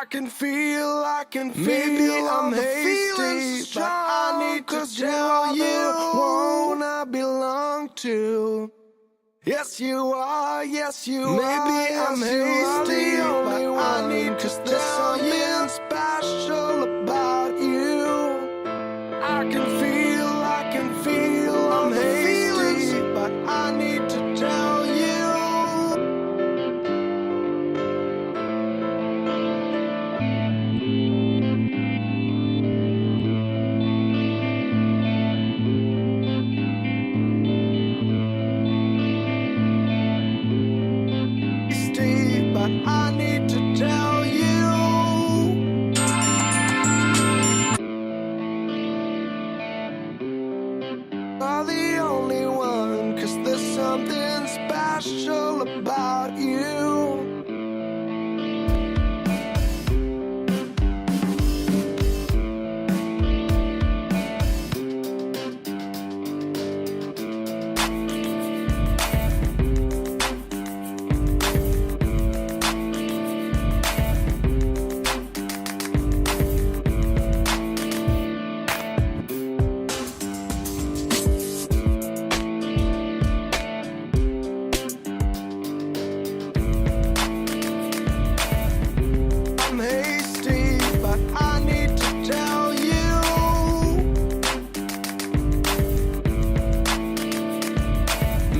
I can feel maybe I'm hasty, but I need to tell you one I belong to. Yes you are, yes you are. Maybe I'm hasty, but I need to tell you special about you. I can feel I'm hasty, but I need to tell you. But I need to tell you. You're the only one, 'cause there's something special about you.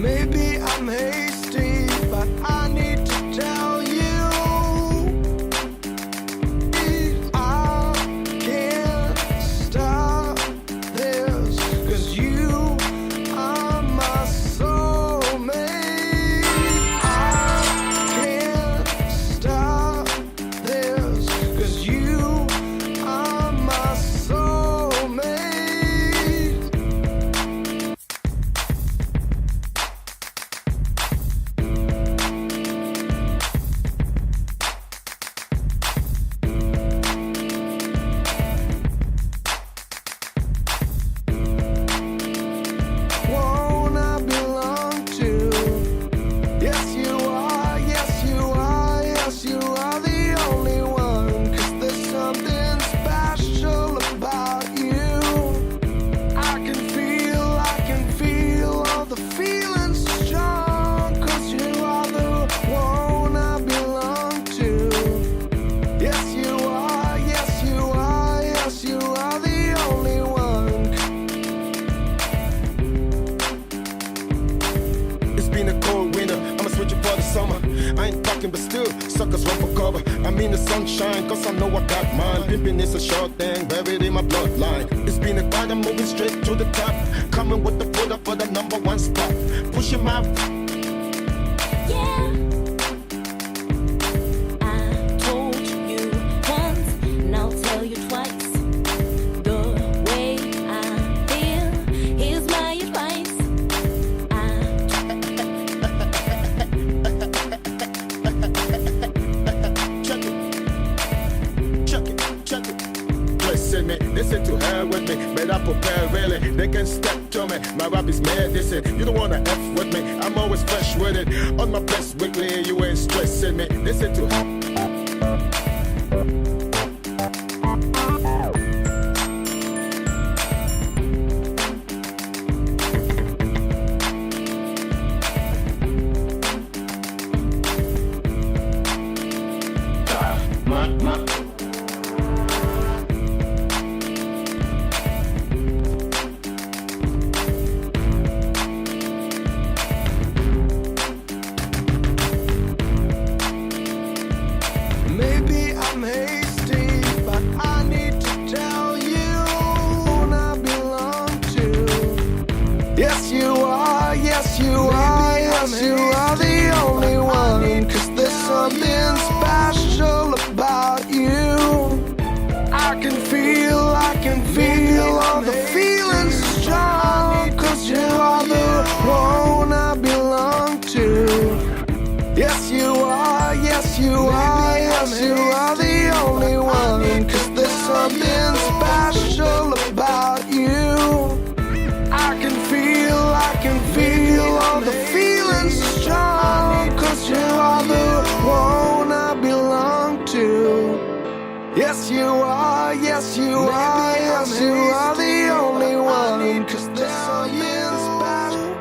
Maybe I'm hasty, but I need to tell you. I can't stop this, 'cause you are my soulmate. I can't stop this, 'cause you are my soulmate. Summer. I ain't talking, but still, suckers run for cover. I mean the sunshine, 'cause I know I got mine. Pimping is a short thing, buried in my bloodline. It's been a ride, I'm moving straight to the top. Coming with the put up for the #1 spot. Pushing my... Yeah. I told you once, and I'll tell you twice. The way I feel, here's my advice. Listen to her with me, better prepare really. They can step to me, my rap is medicine. You don't wanna F with me, I'm always fresh with it. On my best weekly, you ain't stressing me. Listen to her. Maybe I'm hasty, but I need to tell you I belong to. Yes you are, yes you are, yes you are the only one, 'cause there's something special about you. I can feel all the feelings strong, 'cause you are the one I belong to. Yes you are, yes you are, yes you are the only one, 'cause there's something special about you. I can feel all the feelings strong, 'cause you are the one I belong to. Yes, you are, yes, you are, yes, you are the only one. 'Cause there's something special.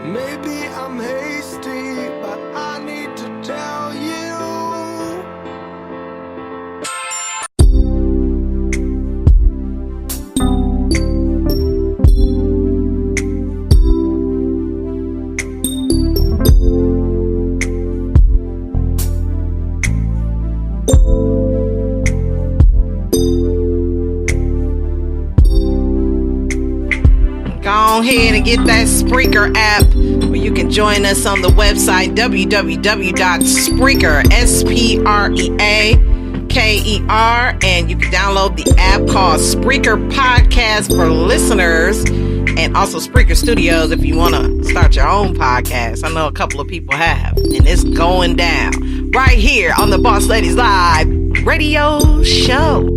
Maybe I'm hasty, but I need to tell you. Go ahead and get that Spreaker app where you can join us on the website www.spreaker, Spreaker, and you can download the app called Spreaker Podcast for listeners, and also Spreaker Studios if you want to start your own podcast. I know a couple of people have, and it's going down right here on the Boss Ladies Live radio show.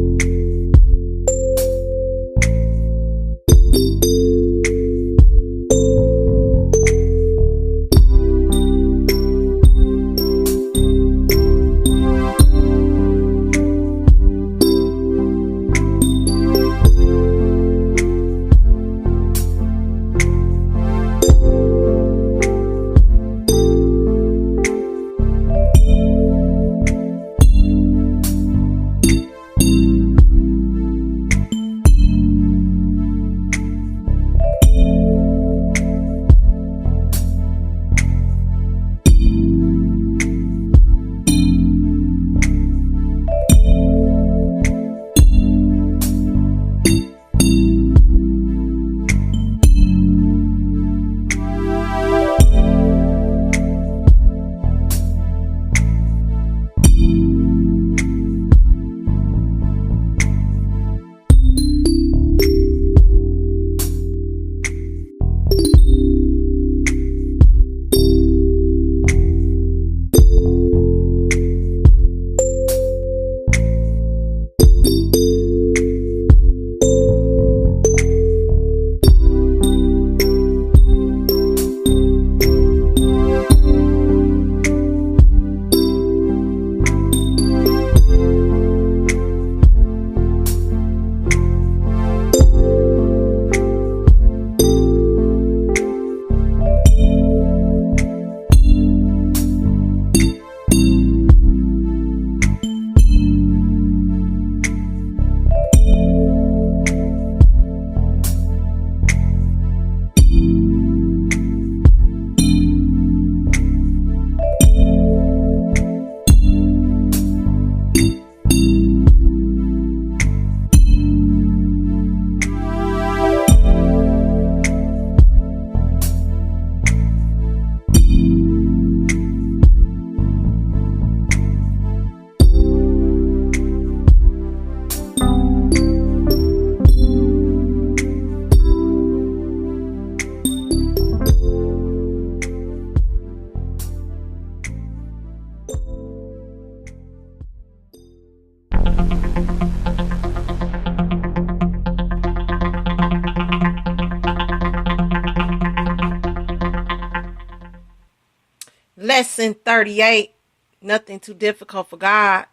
Lesson 38, nothing too difficult for God.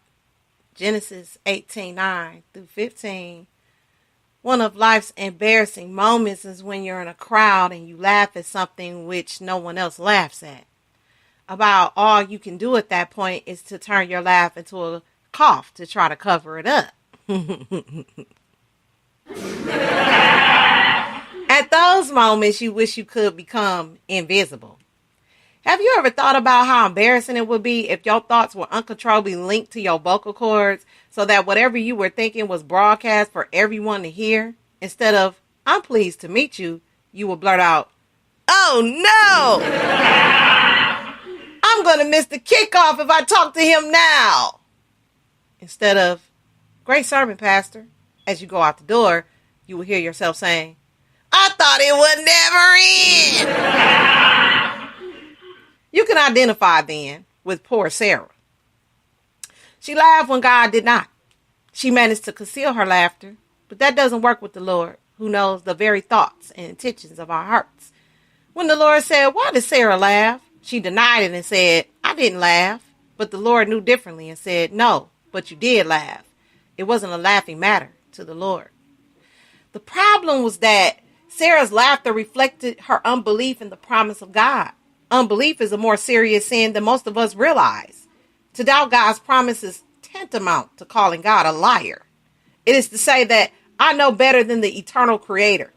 Genesis 18:9 through 15. One of life's embarrassing moments is when you're in a crowd and you laugh at something which no one else laughs at. About all you can do at that point is to turn your laugh into a cough to try to cover it up. At those moments, you wish you could become invisible. Have you ever thought about how embarrassing it would be if your thoughts were uncontrollably linked to your vocal cords so that whatever you were thinking was broadcast for everyone to hear? Instead of, I'm pleased to meet you, you would blurt out, oh no! I'm going to miss the kickoff if I talk to him now. Instead of, great sermon, Pastor. As you go out the door, you will hear yourself saying, I thought it would never end. You can identify then with poor Sarah. She laughed when God did not. She managed to conceal her laughter, but that doesn't work with the Lord, who knows the very thoughts and intentions of our hearts. When the Lord said, why did Sarah laugh? She denied it and said, I didn't laugh. But the Lord knew differently and said, no, but you did laugh. It wasn't a laughing matter to the Lord. The problem was that Sarah's laughter reflected her unbelief in the promise of God. Unbelief is a more serious sin than most of us realize. To doubt God's promise is tantamount to calling God a liar. It is to say that I know better than the eternal creator.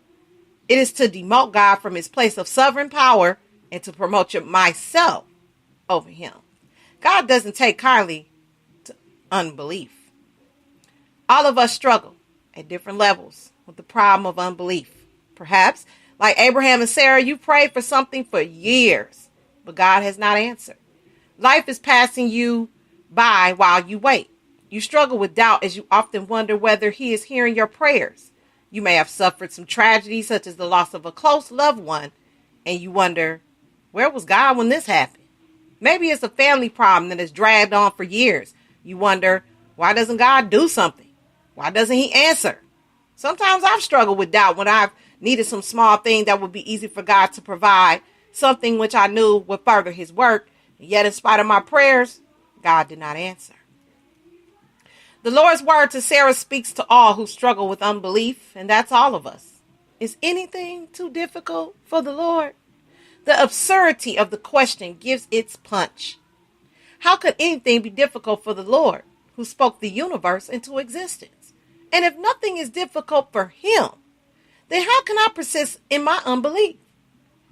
It is to demote God from his place of sovereign power and to promote myself over him. God doesn't take kindly to unbelief. All of us struggle at different levels with the problem of unbelief. Perhaps, like Abraham and Sarah, you prayed for something for years, but God has not answered. Life is passing you by while you wait. You struggle with doubt as you often wonder whether he is hearing your prayers. You may have suffered some tragedy, such as the loss of a close loved one, and you wonder, where was God when this happened? Maybe it's a family problem that has dragged on for years. You wonder, why doesn't God do something? Why doesn't he answer? Sometimes I've struggled with doubt when I've needed some small thing that would be easy for God to provide, something which I knew would further his work. Yet in spite of my prayers, God did not answer. The Lord's word to Sarah speaks to all who struggle with unbelief, and that's all of us. Is anything too difficult for the Lord? The absurdity of the question gives its punch. How could anything be difficult for the Lord, who spoke the universe into existence? And if nothing is difficult for him, then how can I persist in my unbelief?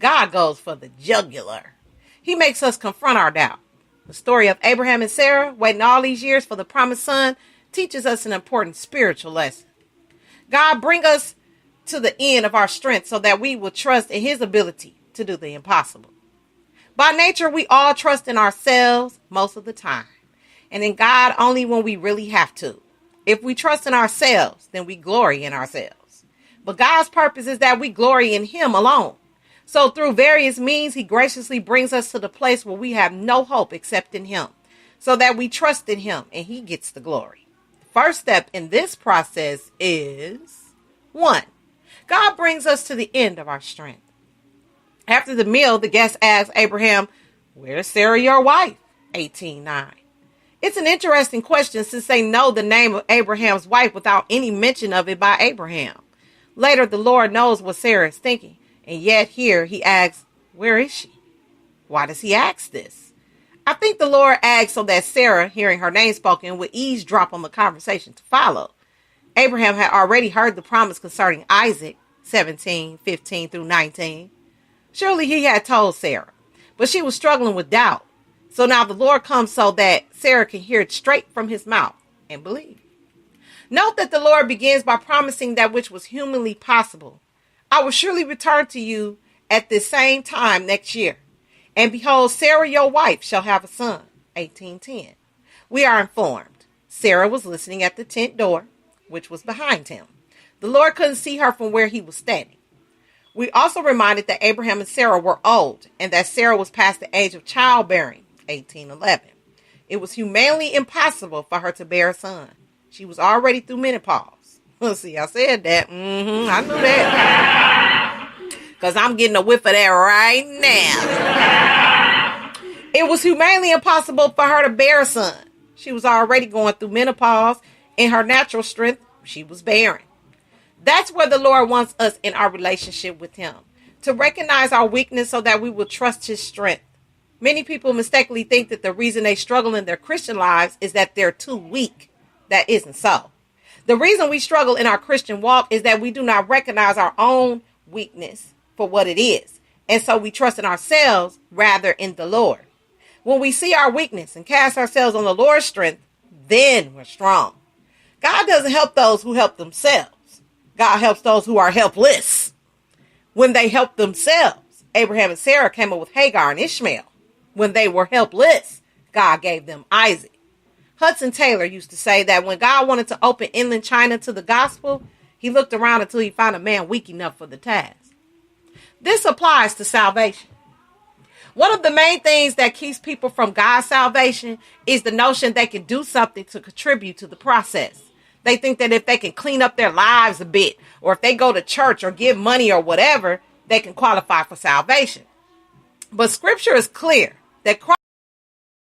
God goes for the jugular. He makes us confront our doubt. The story of Abraham and Sarah waiting all these years for the promised son teaches us an important spiritual lesson. God bring us to the end of our strength so that we will trust in his ability to do the impossible. By nature, we all trust in ourselves most of the time, and in God only when we really have to. If we trust in ourselves, then we glory in ourselves. But God's purpose is that we glory in him alone. So through various means, he graciously brings us to the place where we have no hope except in him, so that we trust in him and he gets the glory. The first step in this process is 1. God brings us to the end of our strength. After the meal, the guest asked Abraham, "Where's Sarah, your wife?" 18:9. It's an interesting question since they know the name of Abraham's wife without any mention of it by Abraham. Later, the Lord knows what Sarah is thinking, and yet here he asks, "Where is she?" Why does he ask this? I think the Lord asked so that Sarah, hearing her name spoken, would eavesdrop on the conversation to follow. Abraham had already heard the promise concerning Isaac, 17:15-19. Surely he had told Sarah, but she was struggling with doubt. So now the Lord comes so that Sarah can hear it straight from his mouth and believe. Note that the Lord begins by promising that which was humanly possible. I will surely return to you at this same time next year. And behold, Sarah, your wife, shall have a son. 18:10. We are informed Sarah was listening at the tent door, which was behind him. The Lord couldn't see her from where he was standing. We also reminded that Abraham and Sarah were old and that Sarah was past the age of childbearing. 18:11. It was humanly impossible for her to bear a son. She was already through menopause. Let's see, I said that. I knew that. Because I'm getting a whiff of that right now. It was humanly impossible for her to bear a son. She was already going through menopause. In her natural strength, she was barren. That's where the Lord wants us in our relationship with him. To recognize our weakness so that we will trust his strength. Many people mistakenly think that the reason they struggle in their Christian lives is that they're too weak. That isn't so. The reason we struggle in our Christian walk is that we do not recognize our own weakness for what it is. And so we trust in ourselves rather in the Lord. When we see our weakness and cast ourselves on the Lord's strength, then we're strong. God doesn't help those who help themselves. God helps those who are helpless. When they helped themselves, Abraham and Sarah came up with Hagar and Ishmael. When they were helpless, God gave them Isaac. Hudson Taylor used to say that when God wanted to open inland China to the gospel, he looked around until he found a man weak enough for the task. This applies to salvation. One of the main things that keeps people from God's salvation is the notion they can do something to contribute to the process. They think that if they can clean up their lives a bit, or if they go to church or give money or whatever, they can qualify for salvation. But scripture is clear that Christ